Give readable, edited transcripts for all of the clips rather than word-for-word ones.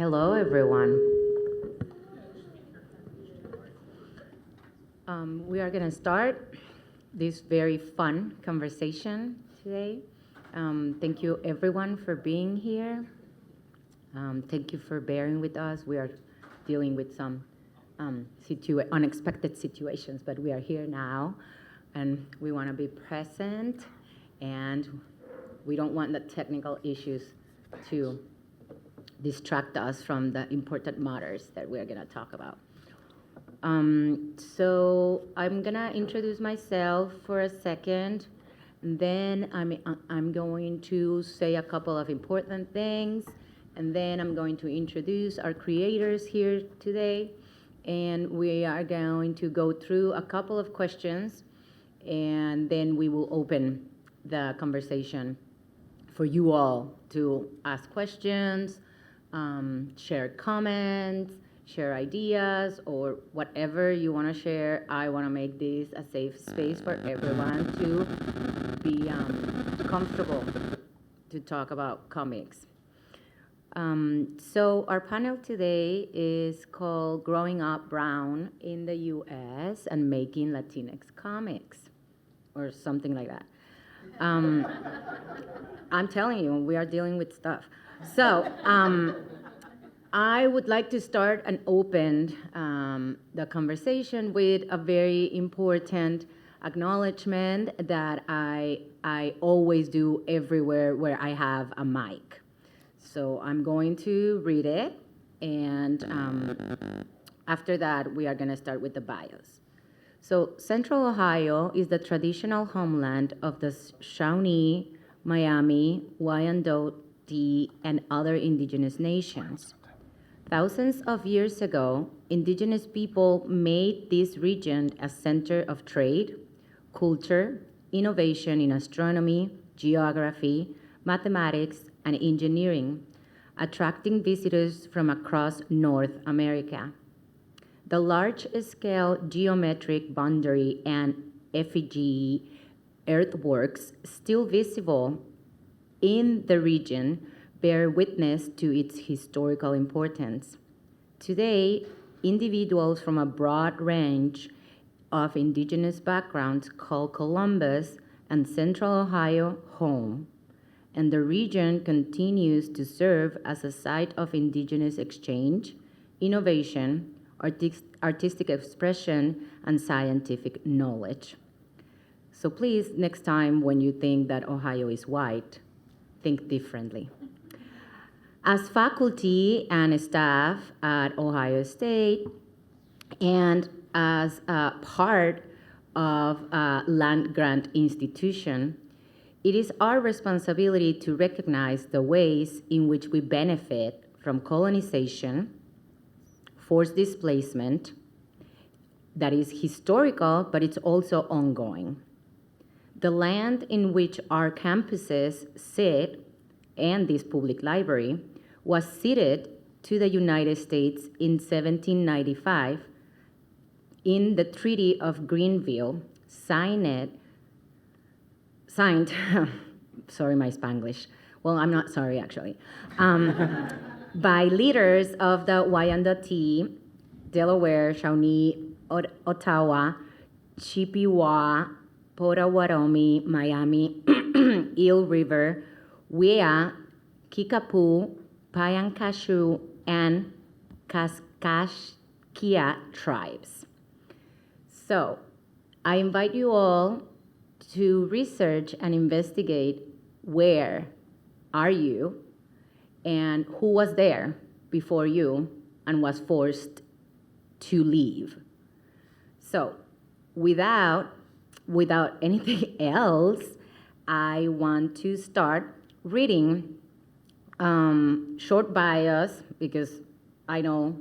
Hello, everyone. We are going to start this very fun conversation today. Thank you, everyone, for being here. Thank you for bearing with us. We are dealing with some unexpected situations, but we are here now, and we want to be present, and we don't want the technical issues to distract us from the important matters that we're going to talk about. So I'm going to introduce myself for a second, and then I'm going to say a couple of important things, and then I'm going to introduce our creators here today, and we are going to go through a couple of questions, and then we will open the conversation for you all to ask questions, share comments, share ideas, or whatever you want to share. I want to make this a safe space for everyone to be comfortable to talk about comics. So our panel today is called Growing Up Brown in the U.S. and Making Latinx Comics, or something like that. I'm telling you, we are dealing with stuff. So I would like to start and open the conversation with a very important acknowledgement that I always do everywhere where I have a mic. So I'm going to read it, and after that, we are going to start with the bios. So Central Ohio is the traditional homeland of the Shawnee, Miami, Wyandotee, and other indigenous nations. Thousands of years ago, indigenous people made this region a center of trade, culture, innovation in astronomy, geography, mathematics, and engineering, attracting visitors from across North America. The large-scale geometric boundary and effigy earthworks still visible in the region bear witness to its historical importance. Today, individuals from a broad range of indigenous backgrounds call Columbus and Central Ohio home, and the region continues to serve as a site of indigenous exchange, innovation, artistic expression, and scientific knowledge. So please, next time when you think that Ohio is white, think differently. As faculty and staff at Ohio State, and as a part of a land-grant institution, it is our responsibility to recognize the ways in which we benefit from colonization, forced displacement, that is historical, but it's also ongoing. The land in which our campuses sit and this public library was ceded to the United States in 1795 in the Treaty of Greenville, signed, sorry, my Spanglish. Well, I'm not sorry, actually. By leaders of the Wyandotee, Delaware, Shawnee, Ottawa, Chippewa, Potawatomi, Miami, Eel River, Wea, Kickapoo, Payankashu, and Kaskaskia tribes. So I invite you all to research and investigate where are you and who was there before you and was forced to leave. So without anything else, I want to start reading short bios, because I know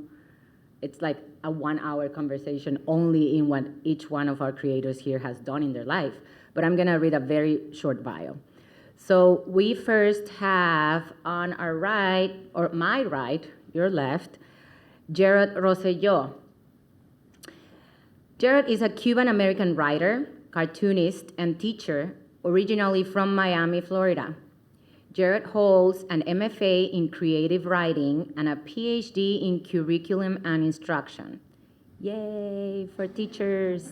it's like a 1-hour conversation only in what each one of our creators here has done in their life, but I'm gonna read a very short bio. So we first have on our right, or my right, your left, Jarod Roselló. Jarod is a Cuban-American writer, cartoonist, and teacher, originally from Miami, Florida. Jarod holds an MFA in creative writing and a PhD in curriculum and instruction. Yay for teachers.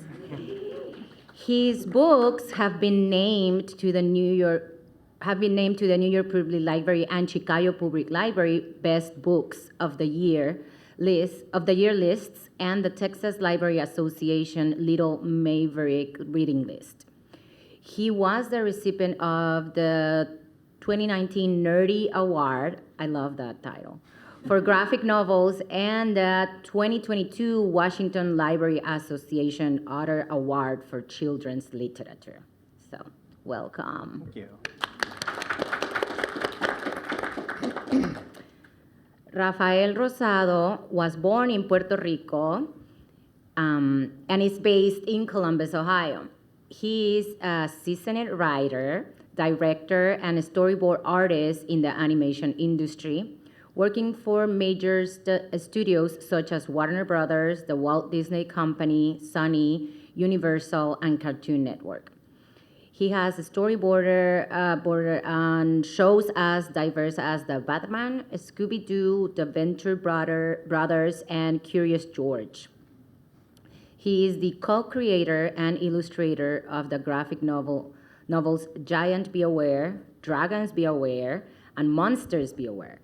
His books have been named to the New York Public Library and Chicago Public Library Best Books of the Year lists and the Texas Library Association Little Maverick Reading List. He was the recipient of the 2019 Nerdy Award, I love that title, for graphic novels, and the 2022 Washington Library Association Author Award for Children's Literature. So, welcome. Thank you. Rafael Rosado was born in Puerto Rico and is based in Columbus, Ohio. He is a seasoned writer, director, and storyboard artist in the animation industry, working for major studios such as Warner Brothers, the Walt Disney Company, Sony, Universal, and Cartoon Network. He has a storyboarder on shows as diverse as The Batman, Scooby-Doo, The Venture Brothers, and Curious George. He is the co-creator and illustrator of the graphic novels Giant Be Aware, Dragons Be Aware, and Monsters Be Aware.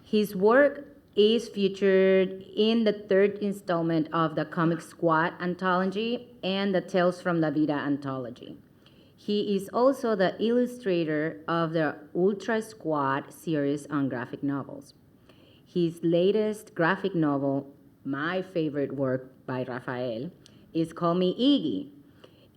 His work is featured in the third installment of the Comic Squad anthology and the Tales from La Vida anthology. He is also the illustrator of the Ultra Squad series on graphic novels. His latest graphic novel, my favorite work by Rafael, is Call Me Iggy,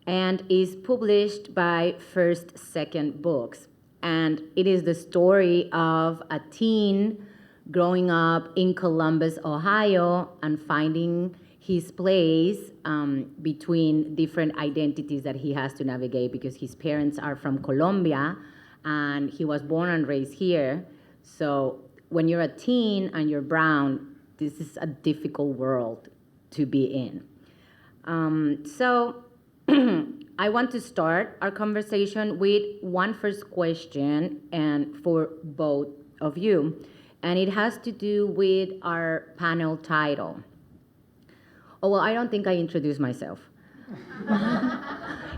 and is published by First Second Books. And it is the story of a teen growing up in Columbus, Ohio, and finding his place between different identities that he has to navigate because his parents are from Colombia and he was born and raised here. So when you're a teen and you're brown, this is a difficult world to be in. So I want to start our conversation with one first question and for both of you, and it has to do with our panel title. Oh, well, I don't think I introduced myself,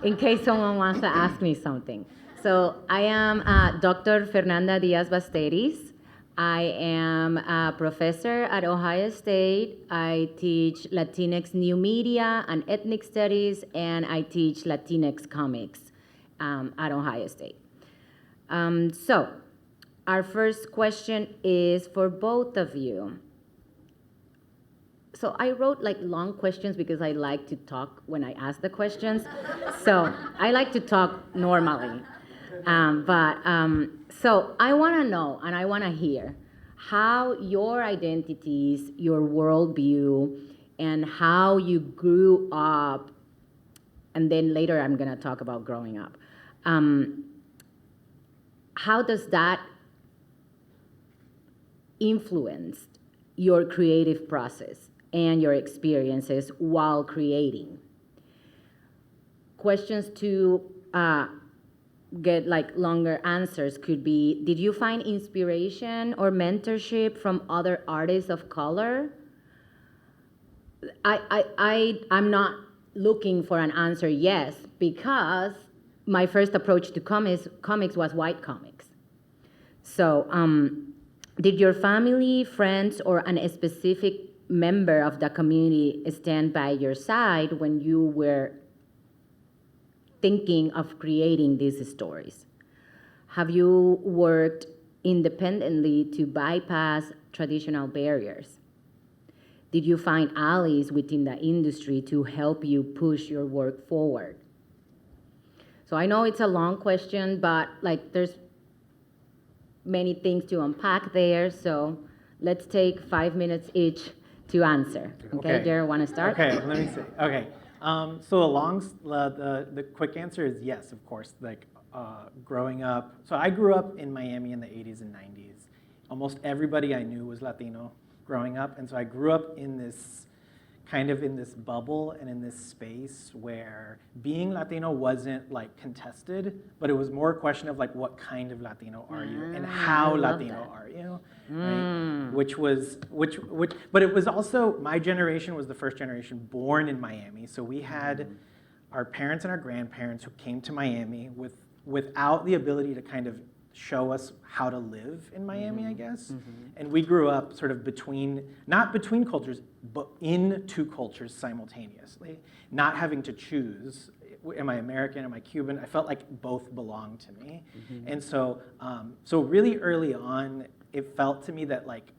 in case someone wants to ask me something. So I am Dr. Fernanda Díaz-Basteris. I am a professor at Ohio State. I teach Latinx new media and ethnic studies, and I teach Latinx comics at Ohio State. So our first question is for both of you. So I wrote like long questions because I like to talk when I ask the questions. So I like to talk normally. So I want to know and I want to hear how your identities, your worldview, and how you grew up, and then later I'm going to talk about growing up. How does that influence your creative process and your experiences while creating? Questions to get like longer answers could be, did you find inspiration or mentorship from other artists of color? I'm not looking for an answer yes, because my first approach to comics was white comics. So did your family, friends, or a specific member of the community stand by your side when you were thinking of creating these stories? Have you worked independently to bypass traditional barriers? Did you find allies within the industry to help you push your work forward? So I know it's a long question, but like there's many things to unpack there, so let's take 5 minutes each to answer. Okay, Jarod, want to start? Okay, let me see. Okay, so the quick answer is yes, of course. Like growing up, so I grew up in Miami in the 80s and 90s. Almost everybody I knew was Latino growing up, and so I grew up in this kind of in this bubble and in this space where being Latino wasn't like contested, but it was more a question of like, what kind of Latino are you and how Latino are you, right? But it was also, my generation was the first generation born in Miami. So we had our parents and our grandparents who came to Miami without the ability to kind of show us how to live in Miami, I guess. And we grew up sort of not between cultures, but in two cultures simultaneously, not having to choose, am I American, am I Cuban? I felt like both belonged to me. And so, so really early on, it felt to me that like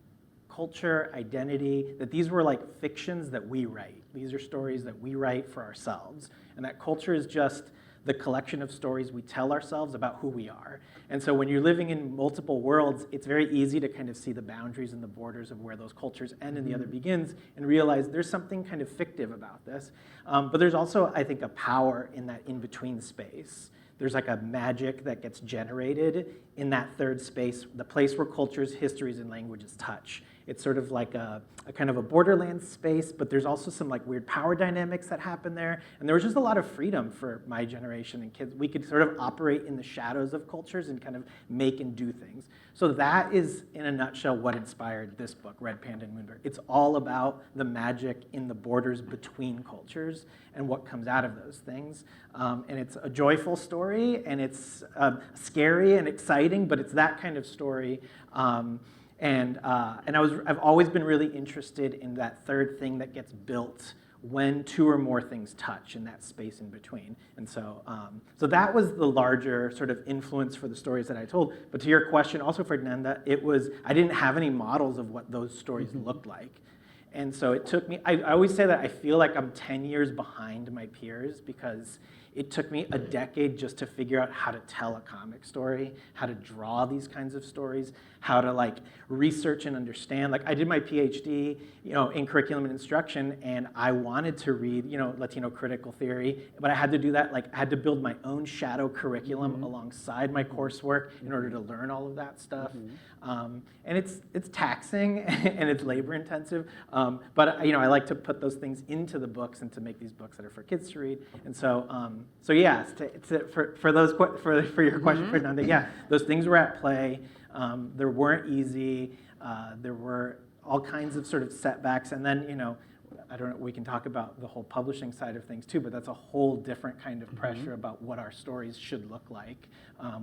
culture, identity, that these were like fictions that we write. These are stories that we write for ourselves. And that culture is just the collection of stories we tell ourselves about who we are. And so when you're living in multiple worlds, it's very easy to kind of see the boundaries and the borders of where those cultures end and the other begins and realize there's something kind of fictive about this. But there's also, I think, a power in that in-between space. There's like a magic that gets generated in that third space, the place where cultures, histories, and languages touch. It's sort of like a kind of a borderland space, but there's also some like weird power dynamics that happen there. And there was just a lot of freedom for my generation and kids. We could sort of operate in the shadows of cultures and kind of make and do things. So that is, in a nutshell, what inspired this book, Red Panda and Moonbird. It's all about the magic in the borders between cultures and what comes out of those things. And it's a joyful story, and it's scary and exciting, but it's that kind of story. And I've always been really interested in that third thing that gets built when two or more things touch in that space in between. And so, so that was the larger sort of influence for the stories that I told. But to your question, also Fernanda, I didn't have any models of what those stories looked like. And so it took me, I always say that I feel like I'm 10 years behind my peers because it took me a decade just to figure out how to tell a comic story, how to draw these kinds of stories, how to like research and understand. Like I did my PhD, in curriculum and instruction, and I wanted to read, Latino critical theory, but I had to do that. Like I had to build my own shadow curriculum alongside my coursework in order to learn all of that stuff. And it's taxing and it's labor intensive. But I like to put those things into the books and to make these books that are for kids to read. And so, yeah, for your question, Fernanda, yeah, those things were at play. They weren't easy. There were all kinds of sort of setbacks, and then I don't know. We can talk about the whole publishing side of things too, but that's a whole different kind of pressure about what our stories should look like,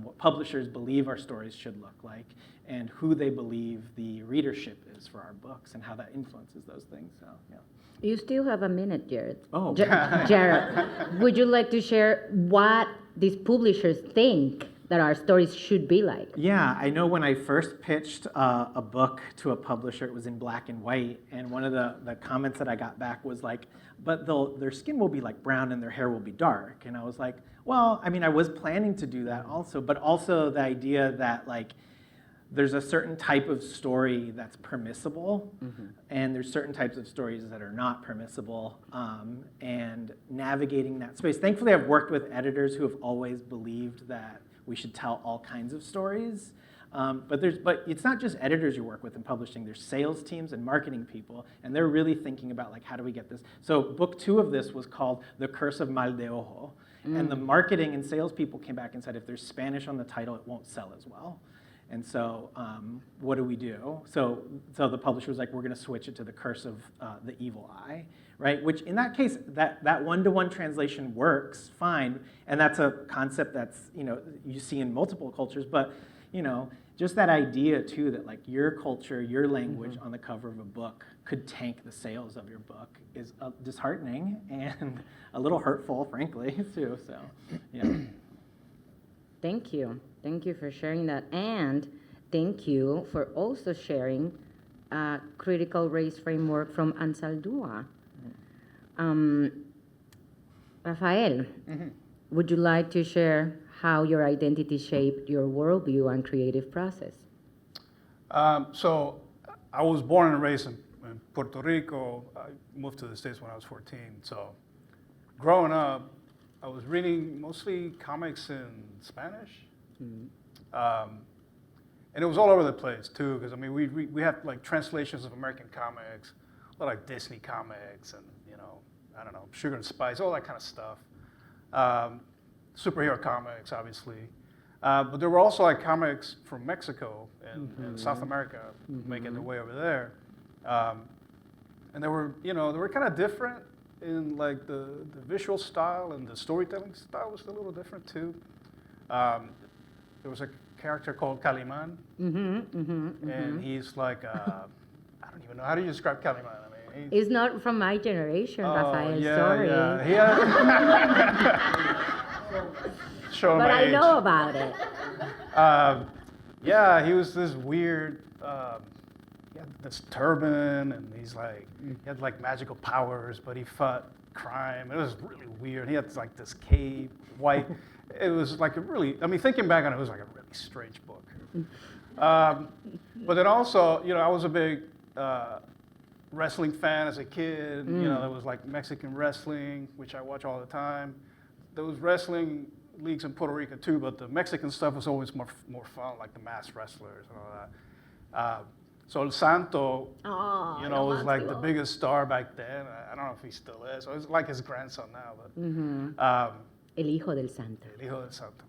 what publishers believe our stories should look like, and who they believe the readership is for our books, and how that influences those things. So yeah. You still have a minute, Jarod. Oh. Jarod, would you like to share what these publishers think that our stories should be like? Yeah, I know when I first pitched a book to a publisher, it was in black and white, and one of the comments that I got back was like, but their skin will be like brown and their hair will be dark. And I was like, well, I mean, I was planning to do that also, but also the idea that like, there's a certain type of story that's permissible, and there's certain types of stories that are not permissible, and navigating that space. Thankfully, I've worked with editors who have always believed that we should tell all kinds of stories. But it's not just editors you work with in publishing. There's sales teams and marketing people, and they're really thinking about like, how do we get this? So book 2 of this was called The Curse of Mal de Ojo, and the marketing and sales people came back and said, if there's Spanish on the title, it won't sell as well. And so what do we do? So the publisher was like, we're going to switch it to The Curse of the Evil Eye, right? Which in that case, that one-to-one translation works fine, and that's a concept that's you see in multiple cultures. But just that idea too that like your culture, your language on the cover of a book could tank the sales of your book is disheartening and a little hurtful, frankly, too. So yeah. Thank you. Thank you for sharing that. And thank you for also sharing a critical race framework from Ansaldúa. Rafael, would you like to share how your identity shaped your worldview and creative process? So I was born and raised in Puerto Rico. I moved to the States when I was 14. So growing up, I was reading mostly comics in Spanish. And it was all over the place too, because I mean, we have like translations of American comics, like Disney comics and, I don't know, Sugar and Spice, all that kind of stuff. Superhero comics, obviously. But there were also like comics from Mexico and South America making their way over there. And they were kind of different in like the visual style, and the storytelling style was a little different too. There was a character called Calimán, and he's like, I don't even know, how do you describe Calimán? I mean, It's not from my generation, Rafael, yeah, sorry. Yeah. Show But my I age. know about it. Yeah, he was this weird, he had this turban, and he had like magical powers, but he fought crime. It was really weird. He had like this cape, white. It was like thinking back on it, it was like a really strange book. But then also, I was a big wrestling fan as a kid. There was like Mexican wrestling, which I watch all the time. There was wrestling leagues in Puerto Rico too, but the Mexican stuff was always more fun, like the masked wrestlers and all that. So El Santo, was like the biggest star back then. I don't know if he still is. So it's like his grandson now, but El hijo del santo. El Hijo del Santo.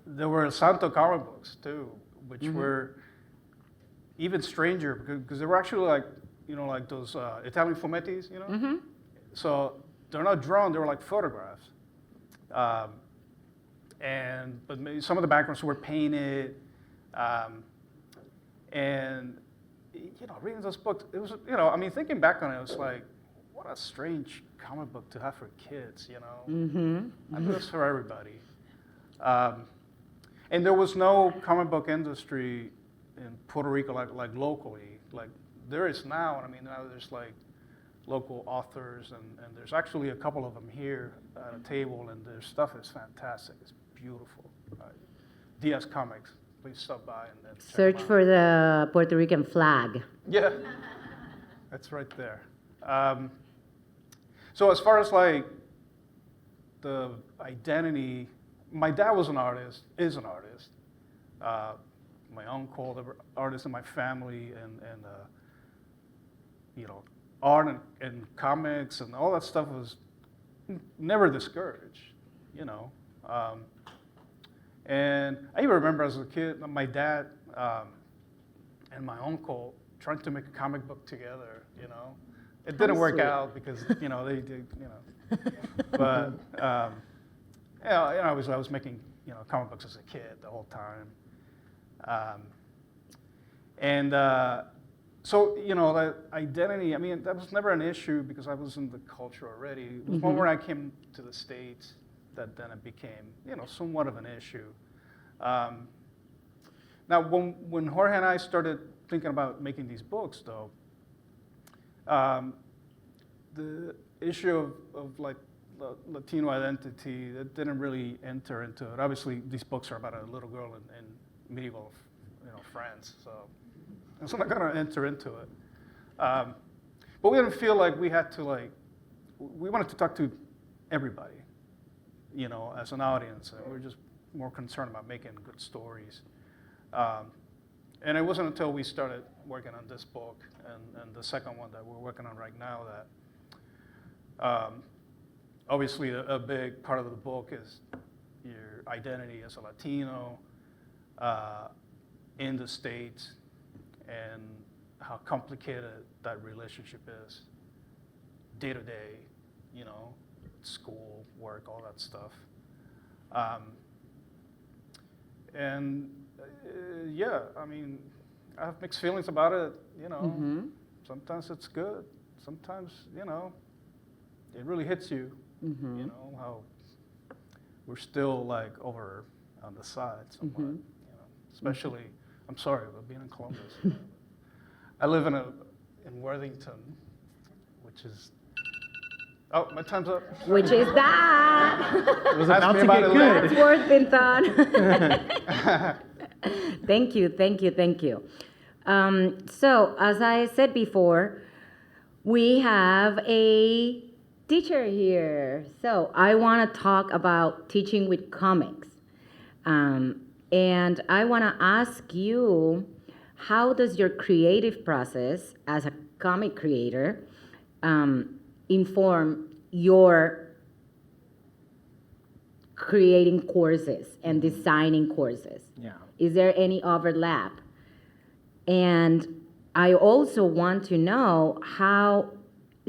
There were El Santo comic books too, which were even stranger because they were actually like, like those Italian fumettis, So they're not drawn; they were like photographs. But maybe some of the backgrounds were painted, and reading those books, it was, thinking back on it, it was like, what a strange comic book to have for kids, I mean, it was for everybody. And there was no comic book industry in Puerto Rico like locally, like there is now. I mean, now there's like local authors, and there's actually a couple of them here at a table, and their stuff is fantastic. It's beautiful. Diaz Comics, please stop by and check Search them out. for the Puerto Rican flag. Yeah, that's right there. So as far as like the identity, my dad was an artist, is an artist. My uncle, there were artists in my family, and art and comics and all that stuff was never discouraged, And I even remember as a kid, my dad and my uncle trying to make a comic book together, It didn't work sweet. out because, they did, But, I was making, comic books as a kid the whole time. So, that identity, I mean, that was never an issue because I was in the culture already. It was more when I came to the States that then it became, somewhat of an issue. Now, when Jorge and I started thinking about making these books, though, the issue of like Latino identity, that didn't really enter into it. Obviously, these books are about a little girl in medieval, France, so it's not going to enter into it. But we didn't feel like we had to we wanted to talk to everybody, as an audience. And we were just more concerned about making good stories. And it wasn't until we started working on this book and the second one that we're working on right now that obviously a big part of the book is your identity as a Latino in the States and how complicated that relationship is day to day, school, work, all that stuff. Yeah, I mean, I have mixed feelings about it, Sometimes it's good. Sometimes, it really hits you, how we're still like over on the side somewhat, especially, I'm sorry, but being in Columbus. I live in Worthington, which is, oh, my time's up. Which is that? It was Ask about me to about get it good. That's Worthington. Thank you. So, as I said before, we have a teacher here. So, I want to talk about teaching with comics. And I want to ask you, how does your creative process as a comic creator, inform your creating courses and designing courses? Yeah. Is there any overlap? And I also want to know how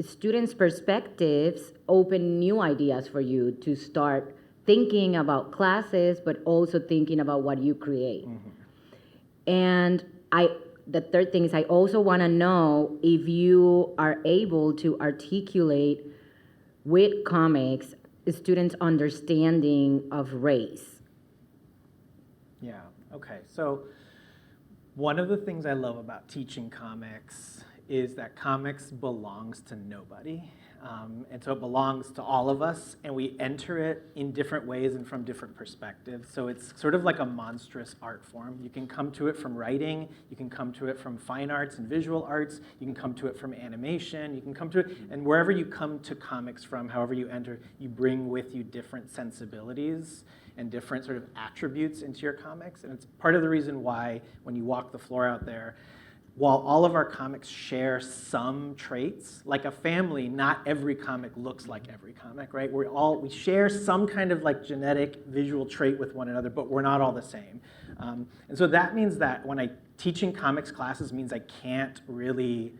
students' perspectives open new ideas for you to start thinking about classes, but also thinking about what you create. And the third thing is I also want to know if you are able to articulate with comics students' understanding of race. Yeah, okay. So one of the things I love about teaching comics is that comics belongs to nobody. And so it belongs to all of us, and we enter it in different ways and from different perspectives. So it's sort of like a monstrous art form. You can come to it from writing, you can come to it from fine arts and visual arts, you can come to it from animation, you can come to it, and wherever you come to comics from, however you enter, you bring with you different sensibilities and different sort of attributes into your comics. And it's part of the reason why when you walk the floor out there, while all of our comics share some traits, like a family, not every comic looks like every comic, right? We share some kind of like genetic visual trait with one another, but we're not all the same. And so that means that when teaching comics classes means I can't really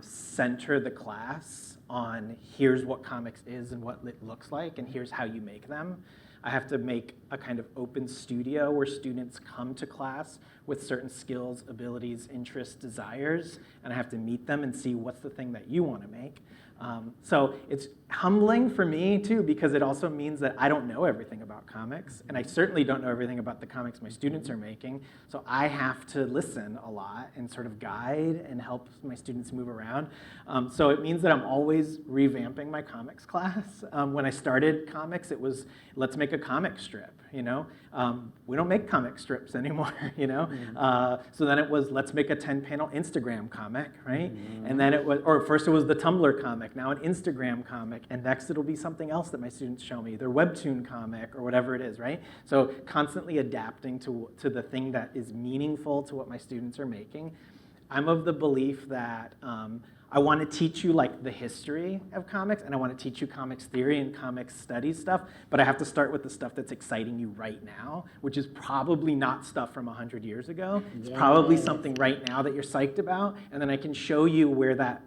center the class on here's what comics is and what it looks like and here's how you make them. I have to make a kind of open studio where students come to class with certain skills, abilities, interests, desires, and I have to meet them and see what's the thing that you want to make. So it's humbling for me, too, because it also means that I don't know everything about comics, and I certainly don't know everything about the comics my students are making, so I have to listen a lot and sort of guide and help my students move around. So it means that I'm always revamping my comics class. When I started comics, it was, let's make a comic strip, you know? We don't make comic strips anymore, you know? So then it was, let's make a 10-panel Instagram comic, right? And then it was, or first it was the Tumblr comic, now an Instagram comic, and next it'll be something else that my students show me, their webtoon comic or whatever it is, right? So constantly adapting to the thing that is meaningful to what my students are making. I'm of the belief that I want to teach you like the history of comics, and I want to teach you comics theory and comics studies stuff, but I have to start with the stuff that's exciting you right now, which is probably not stuff from 100 years ago. It's probably something right now that you're psyched about, and then I can show you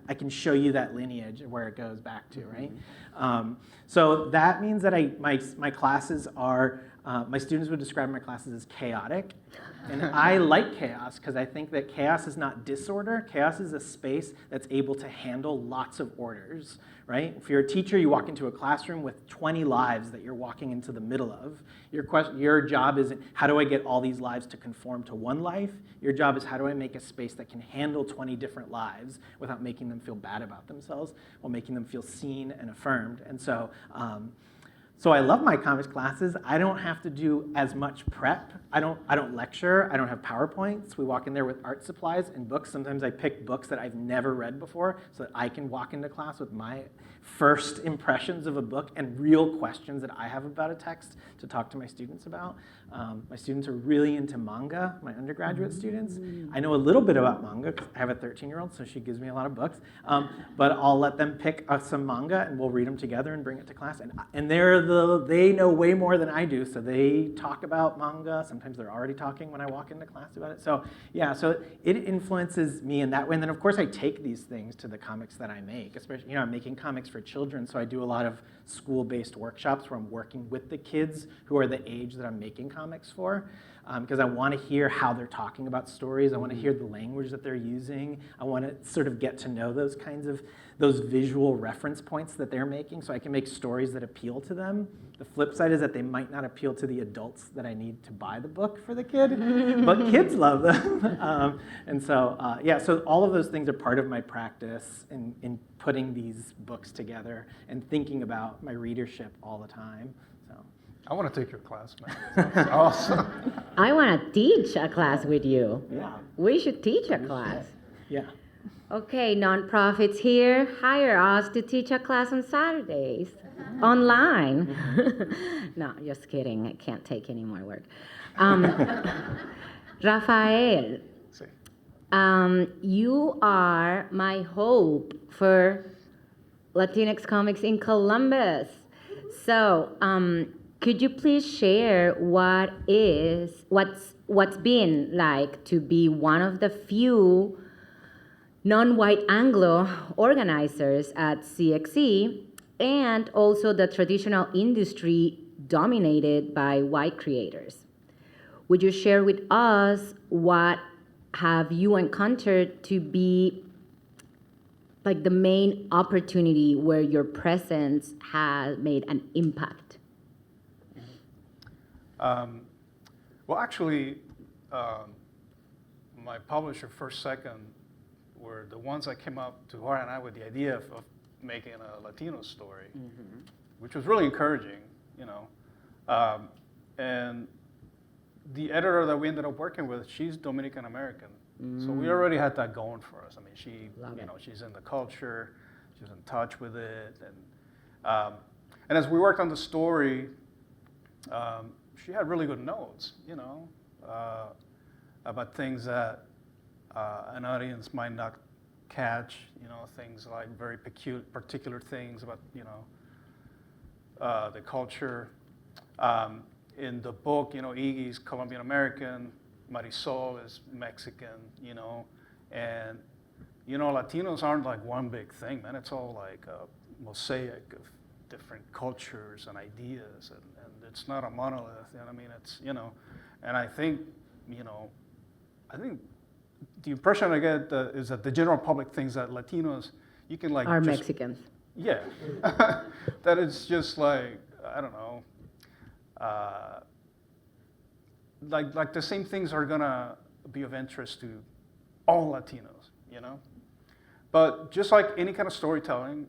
I can show you that lineage and where it goes back to, right? So that means that my classes are, my students would describe my classes as chaotic. And I like chaos because I think that chaos is not disorder. Chaos is a space that's able to handle lots of orders, right? If you're a teacher, you walk into a classroom with 20 lives that you're walking into the middle of. Your job isn't how do I get all these lives to conform to one life? Your job is how do I make a space that can handle 20 different lives without making them feel bad about themselves, while making them feel seen and affirmed. And so, so I love my comics classes. I don't have to do as much prep. I don't lecture. I don't have PowerPoints. We walk in there with art supplies and books. Sometimes I pick books that I've never read before so that I can walk into class with my first impressions of a book and real questions that I have about a text to talk to my students about. My students are really into manga, my undergraduate students. I know a little bit about manga because I have a 13-year-old, so she gives me a lot of books. But I'll let them pick some manga and we'll read them together and bring it to class. And they know way more than I do, so they talk about manga. Sometimes they're already talking when I walk into class about it. So yeah, so it influences me in that way. And then of course I take these things to the comics that I make, especially, I'm making comics for children, so I do a lot of school-based workshops where I'm working with the kids who are the age that I'm making comics for, because I want to hear how they're talking about stories. I want to hear the language that they're using. I want to sort of get to know those visual reference points that they're making so I can make stories that appeal to them. The flip side is that they might not appeal to the adults that I need to buy the book for the kid, but kids love them. And so, yeah, so all of those things are part of my practice in putting these books together and thinking about my readership all the time. So. I want to take your class, man. That's awesome. I want to teach a class with you. Yeah. We should teach a class. Yeah. Okay, nonprofits here, hire us to teach a class on Saturdays, online. No, just kidding. I can't take any more work. Rafael, Sí. You are my hope for Latinx comics in Columbus. So, could you please share what's been like to be one of the few non-white Anglo organizers at CXC, and also the traditional industry dominated by white creators? Would you share with us what have you encountered to be like the main opportunity where your presence has made an impact? Well, actually, my publisher, First Second, were the ones that came up to Jorge and I with the idea of making a Latino story, which was really encouraging, you know. And the editor that we ended up working with, she's Dominican American, so we already had that going for us. I mean, she's in the culture, she's in touch with it, and as we worked on the story, she had really good notes, you know, about things that an audience might not catch, you know, things like very particular things about, you know, the culture. In the book, you know, Iggy's Colombian American, Marisol is Mexican, you know, and, you know, Latinos aren't like one big thing, man. It's all like a mosaic of different cultures and ideas, and it's not a monolith, you know what I mean? It's, you know, and I think, you know, the impression I get is that the general public thinks that Latinos, you can like— Are Mexicans. Yeah, that it's just like, I don't know, like the same things are gonna be of interest to all Latinos, you know? But just like any kind of storytelling,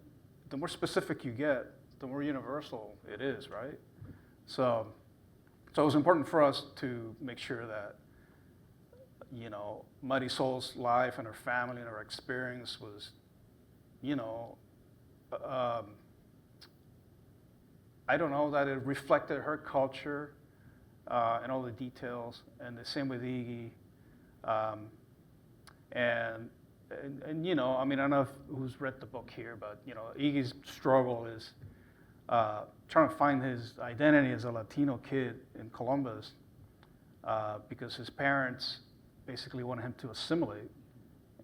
the more specific you get, the more universal it is, right? So it was important for us to make sure that, you know, Marisol's life and her family and her experience was, you know, I don't know, that it reflected her culture and all the details, and the same with Iggy. And you know, I mean, I don't know who's read the book here, but, you know, Iggy's struggle is trying to find his identity as a Latino kid in Columbus because his parents basically wanted him to assimilate,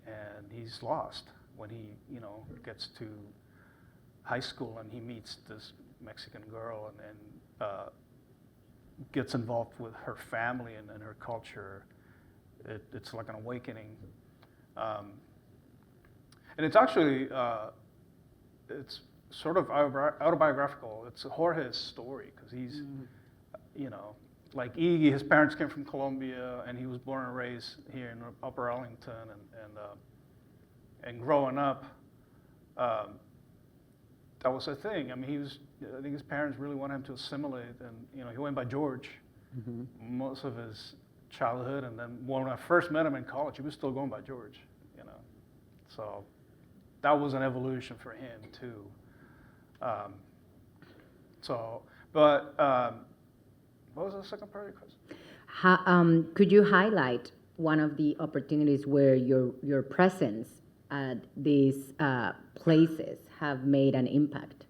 and he's lost when he, you know, gets to high school and he meets this Mexican girl and gets involved with her family and her culture. It's like an awakening. And it's actually, it's sort of autobiographical. It's Jorge's story, because he's, you know, like Iggy, his parents came from Colombia, and he was born and raised here in Upper Arlington, and growing up, that was a thing. I mean, I think his parents really wanted him to assimilate, and, you know, he went by George most of his childhood, and then when I first met him in college, he was still going by George, you know. So that was an evolution for him too. What was the second part of your question? Could you highlight one of the opportunities where your presence at these places have made an impact?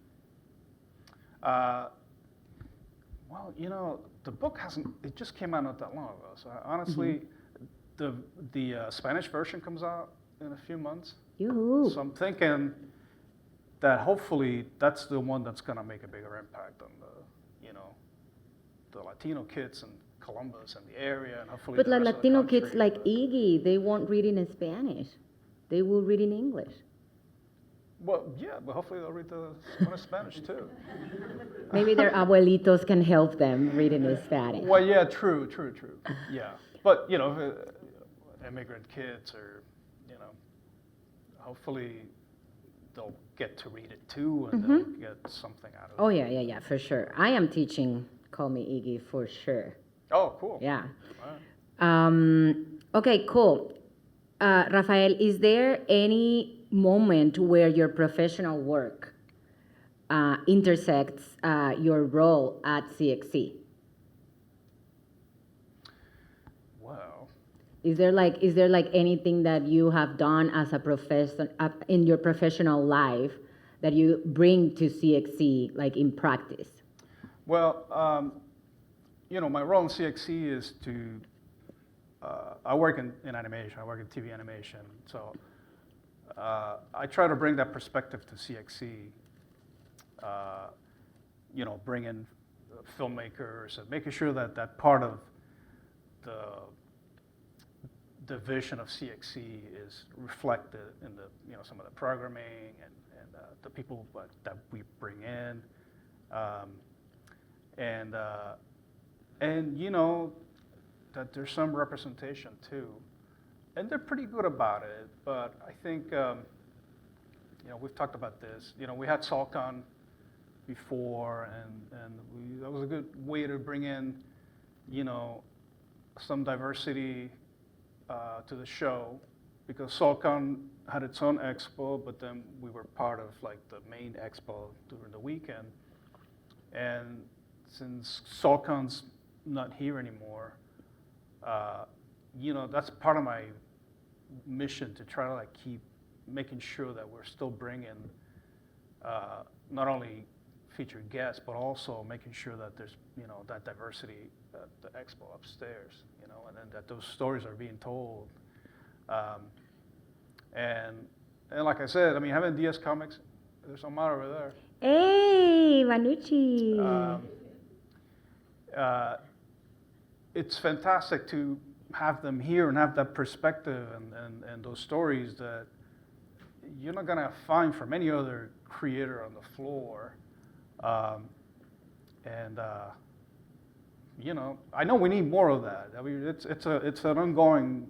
Well, you know, the book it just came out not that long ago. So honestly, the Spanish version comes out in a few months. Yoo-hoo. So I'm thinking that hopefully that's the one that's gonna make a bigger impact on the Latino kids in Columbus and the area, and hopefully. But the like rest of the Latino country. kids like Iggy, they won't read in Spanish. They will read in English. Well, yeah, but hopefully they'll read the Spanish too. Maybe their abuelitos can help them read in Spanish. Well, yeah, true. Yeah, but, you know, immigrant kids are, you know, hopefully they'll get to read it too, and they'll get something out of it. Oh, yeah, for sure. I am teaching Call Me Iggy for sure. Oh, cool. Yeah. All right. Okay, cool. Rafael, is there any moment where your professional work intersects your role at CXC? Well, Is there like anything that you have done as a profession in your professional life that you bring to CXC, like in practice? Well, my role in CXC is to, I work in animation, I work in TV animation, so I try to bring that perspective to CXC, bring in filmmakers and making sure that that part of the vision of CXC is reflected in the, some of the programming and the people that we bring in. That there's some representation too, and they're pretty good about it. But I think we've talked about this. We had SalCon before, and that was a good way to bring in some diversity to the show, because SalCon had its own expo, but then we were part of like the main expo during the weekend. And since SalCon's not here anymore, that's part of my mission, to try to like keep making sure that we're still bringing not only featured guests, but also making sure that there's that diversity at the expo upstairs, and then that those stories are being told. And like I said, having DS Comics, there's some out over there. Hey, Vanucci. It's fantastic to have them here and have that perspective and those stories that you're not gonna find from any other creator on the floor. I know we need more of that. It's an ongoing,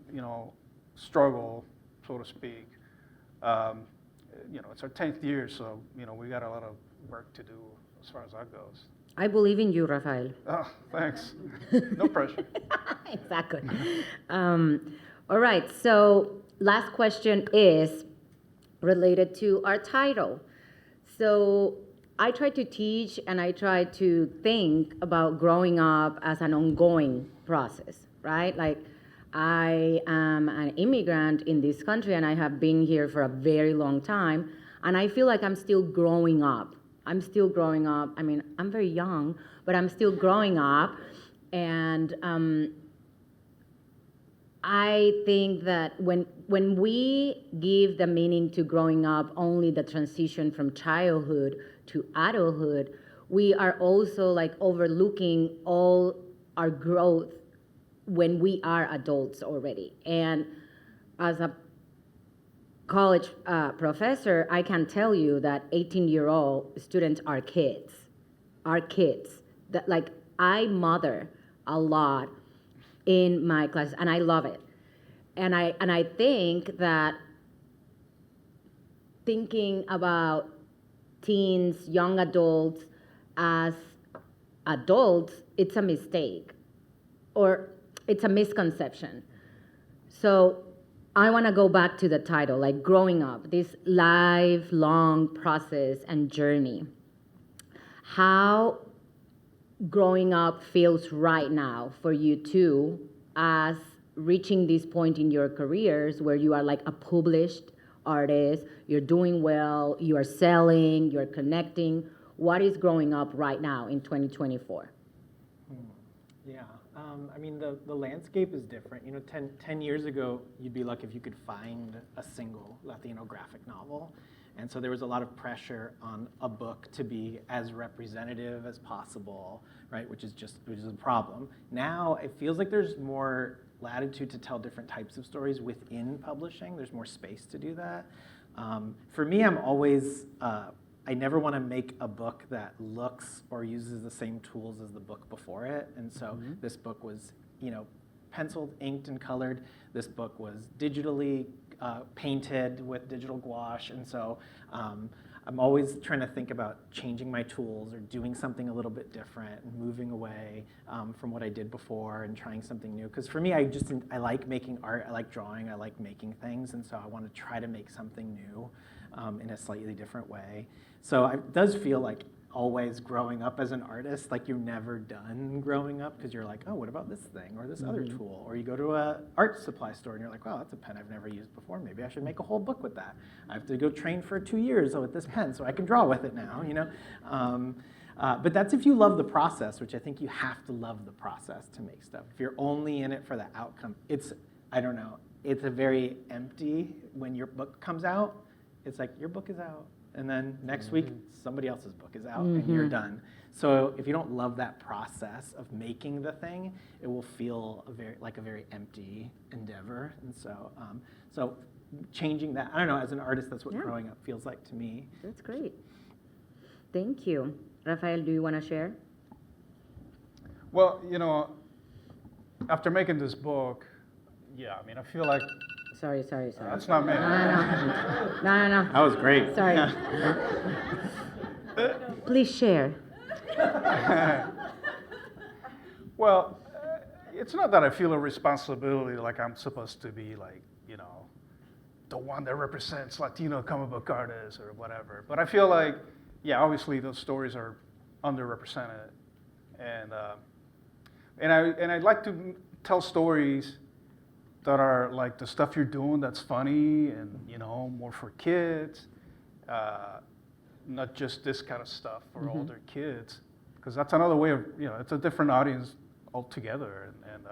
struggle, so to speak. It's our 10th year, so we got a lot of work to do as far as that goes. I believe in you, Rafael. Oh, thanks. No pressure. Exactly. All right, so last question is related to our title. So I try to teach and I try to think about growing up as an ongoing process, right? Like, I am an immigrant in this country and I have been here for a very long time, and I feel like I'm still growing up. I'm still growing up. I'm very young, but I'm still growing up. And I think that when we give the meaning to growing up only the transition from childhood to adulthood, we are also like overlooking all our growth when we are adults already. And as a college professor, I can tell you that 18-year-old students are kids. That, like, I mother a lot in my class, and I love it. And I think that thinking about teens, young adults as adults, it's a mistake, or it's a misconception. So I want to go back to the title, like growing up, this lifelong process and journey. How growing up feels right now for you two, as reaching this point in your careers where you are like a published artist, you're doing well, you are selling, you're connecting. What is growing up right now in 2024? Yeah, the landscape is different. 10 years ago, you'd be lucky if you could find a single Latino graphic novel. And so there was a lot of pressure on a book to be as representative as possible, right? Which is a problem. Now it feels like there's more latitude to tell different types of stories within publishing. There's more space to do that. For me, I'm always, I never want to make a book that looks or uses the same tools as the book before it. And so this book was, penciled, inked, and colored. This book was digitally painted with digital gouache. And so I'm always trying to think about changing my tools or doing something a little bit different and moving away from what I did before and trying something new. Because for me, I like making art, I like drawing, I like making things. And so I want to try to make something new in a slightly different way. So it does feel like always growing up as an artist, like you're never done growing up because you're like, oh, what about this thing or this other tool? Or you go to a art supply store and you're like, wow, that's a pen I've never used before. Maybe I should make a whole book with that. I have to go train for 2 years with this pen so I can draw with it now, you know? But that's if you love the process, which I think you have to love the process to make stuff. If you're only in it for the outcome, I don't know, it's a very empty when your book comes out. It's like your book is out. And then next week, somebody else's book is out and you're done. So if you don't love that process of making the thing, it will feel like a very empty endeavor. And so, so changing that, I don't know, as an artist, that's what growing up feels like to me. That's great. Thank you. Rafael, do you want to share? Well, you know, after making this book, yeah, I mean, I feel like Sorry. that's not me. No. That was great. Sorry. Please share. Well, it's not that I feel a responsibility like I'm supposed to be like, you know, the one that represents Latino comic book artists or whatever. But I feel like, yeah, obviously those stories are underrepresented, and I'd like to tell stories that are like the stuff you're doing that's funny and, you know, more for kids, not just this kind of stuff for older kids, because that's another way of, you know, it's a different audience altogether, and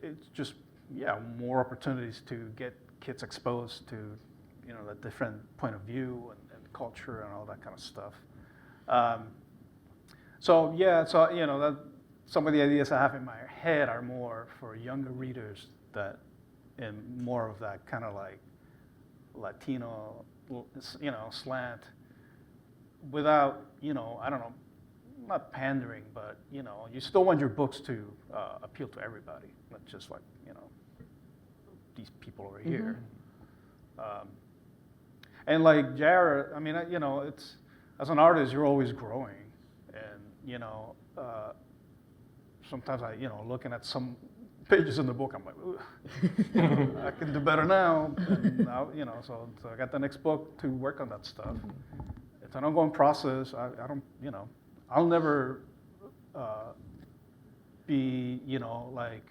it's just, yeah, more opportunities to get kids exposed to, you know, the different point of view and culture and all that kind of stuff. So you know, that some of the ideas I have in my head are more for younger readers, and more of that kind of like Latino, you know, slant, without, you know, I don't know, not pandering, but, you know, you still want your books to appeal to everybody, not just like, you know, these people over here. And like Jarod, I mean, you know, it's, as an artist, you're always growing, and, you know, sometimes you know, looking at some pages in the book, I'm like, ooh, I can do better now. And now, you know, so I got the next book to work on that stuff. It's an ongoing process. I don't, you know, I'll never be, you know, like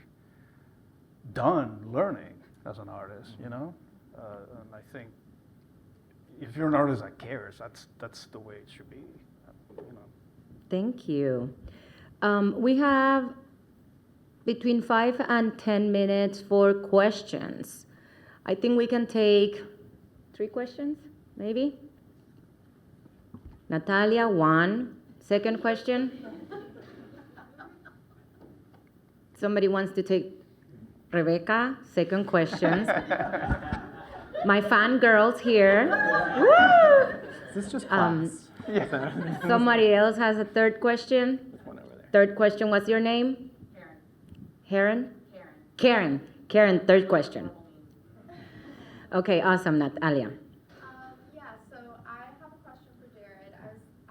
done learning as an artist, you know. And I think if you're an artist that cares, that's the way it should be, you know. Thank you. We have between 5 and 10 minutes for questions. I think we can take 3 questions, maybe. Natalia, 1. Second question. Somebody wants to take Rebecca, second question. My fangirls here. Woo! Is this just class? Somebody else has a third question. One over there. Third question, what's your name? Karen. Karen, third question. Okay, awesome, Natalia. Yeah, so I have a question for Jarod.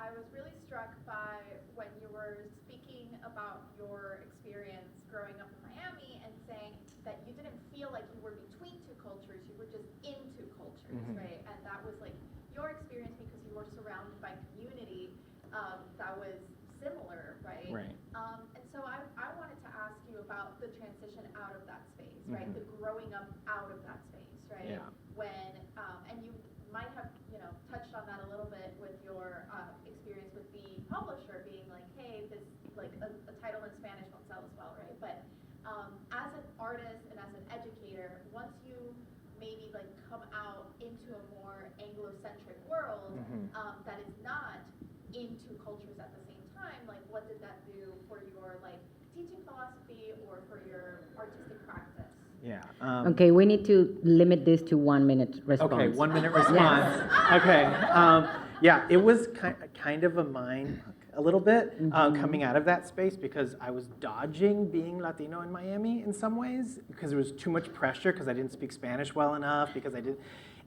I was really struck by when you were speaking about your experience growing up in Miami and saying that you didn't feel like you were between two cultures, you were just in two cultures, right? And that was like your experience because you were surrounded by community that was similar, right? Right. And so I wanted to ask you about the transition out of that space, right? The growing up out of that space, right? Yeah. When, and you might have, you know, touched on that a little bit with your experience with the publisher being like, hey, this, like, a title in Spanish won't sell as well, right? But as an artist and as an educator, once you maybe, like, come out into a more Anglo-centric world that is not in two cultures at the same time, like, what did that do for your, like, teaching philosophy or for your artistic practice? Yeah. Okay, we need to limit this to 1 minute response. Okay, 1 minute response. Okay. Yeah, it was kind of a mind a little bit coming out of that space because I was dodging being Latino in Miami in some ways because there was too much pressure because I didn't speak Spanish well enough because I did.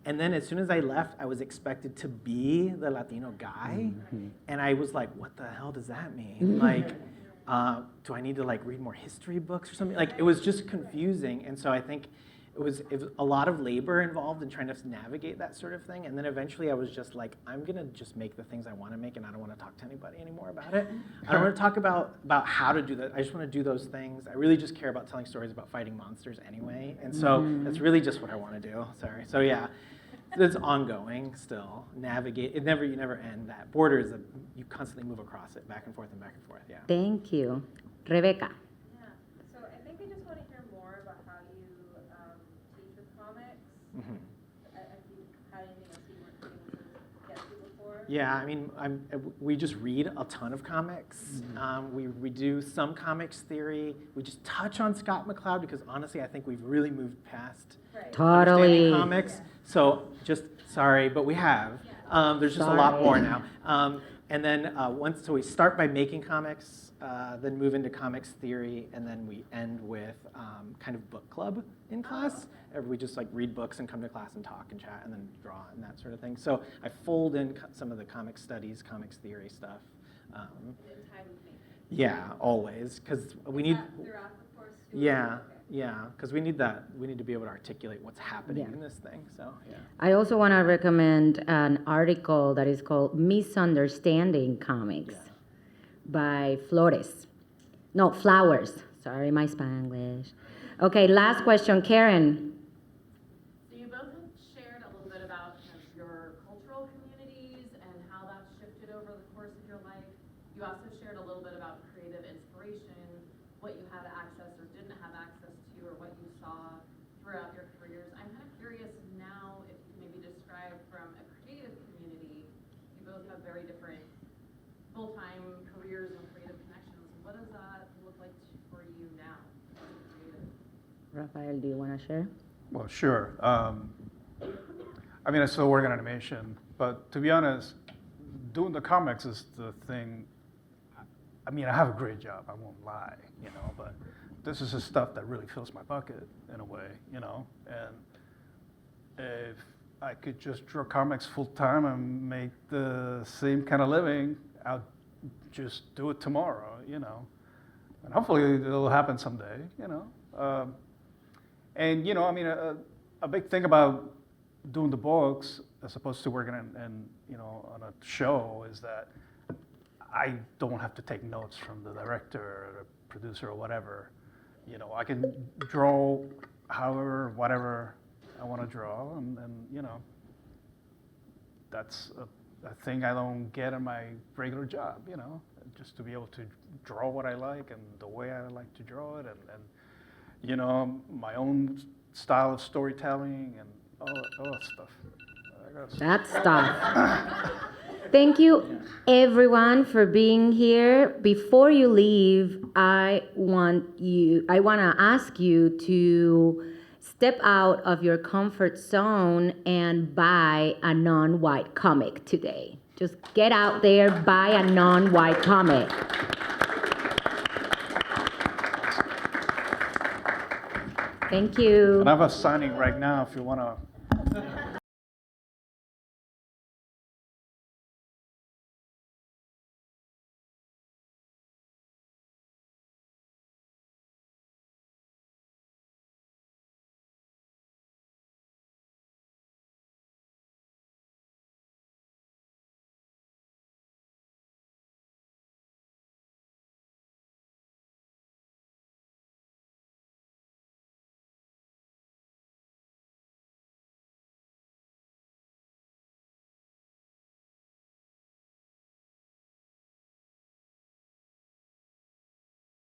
And then as soon as I left, I was expected to be the Latino guy. And I was like, what the hell does that mean? Like, do I need to like read more history books or something? Like, it was just confusing. And so I think was a lot of labor involved in trying to navigate that sort of thing. And then eventually I was just like, I'm gonna just make the things I want to make, and I don't want to talk to anybody anymore about it. I don't want to talk about how to do that. I just want to do those things. I really just care about telling stories about fighting monsters anyway. And so that's really just what I want to do. Sorry. So yeah, it's ongoing still. Navigate. You never end. That border is you constantly move across it, back and forth and back and forth. Yeah. Thank you. Rebecca. Yeah, so I think I just want to hear more about how you teach with comics. Mm-hmm. Have you had anything else you weren't able to get to before? Yeah, I mean, we just read a ton of comics. We do some comics theory. We just touch on Scott McCloud because honestly, I think we've really moved past Right. Totally. understanding comics. So just sorry, but we have. There's just a lot more now. And then so we start by making comics, then move into comics theory, and then we end with kind of book club in class. We just like read books and come to class and talk and chat and then draw and that sort of thing. So I fold in some of the comic studies, comics theory stuff. In time with me. Yeah, always, because we need. Throughout the course? Yeah, Okay. yeah, because we need that. We need to be able to articulate what's happening Yeah. in this thing. So yeah. I also want to recommend an article that is called Misunderstanding Comics by Flores. No, Flowers. Sorry, my Spanglish. Okay, last question, Karen. So you both have shared a little bit about kind of your cultural communities and how that's shifted over the course of your life. You also shared a little bit about creative inspiration, what you had access or didn't have access to, or what you saw throughout your careers. I'm kind of curious now if you maybe describe from a creative community, you both have very different full-time careers and creative connections. What does that look like for you now as a creative? Rafael, do you want to share? Well, sure. I mean, I still work in animation, but to be honest, doing the comics is the thing. I mean, I have a great job, I won't lie, but this is the stuff that really fills my bucket in a way, and if I could just draw comics full time and make the same kind of living, I'll just do it tomorrow, and hopefully it'll happen someday, and I mean, a big thing about doing the books as opposed to working on a show is that I don't have to take notes from the director or the producer or whatever. I can draw however, whatever I want to draw, and that's a thing I don't get in my regular job, just to be able to draw what I like and the way I like to draw it, and my own style of storytelling and all that stuff. That stuff. Thank you, everyone, for being here. Before you leave, I want to ask you to step out of your comfort zone and buy a non-white comic today. Just get out there, buy a non-white comic. Thank you. And I have a signing right now if you want to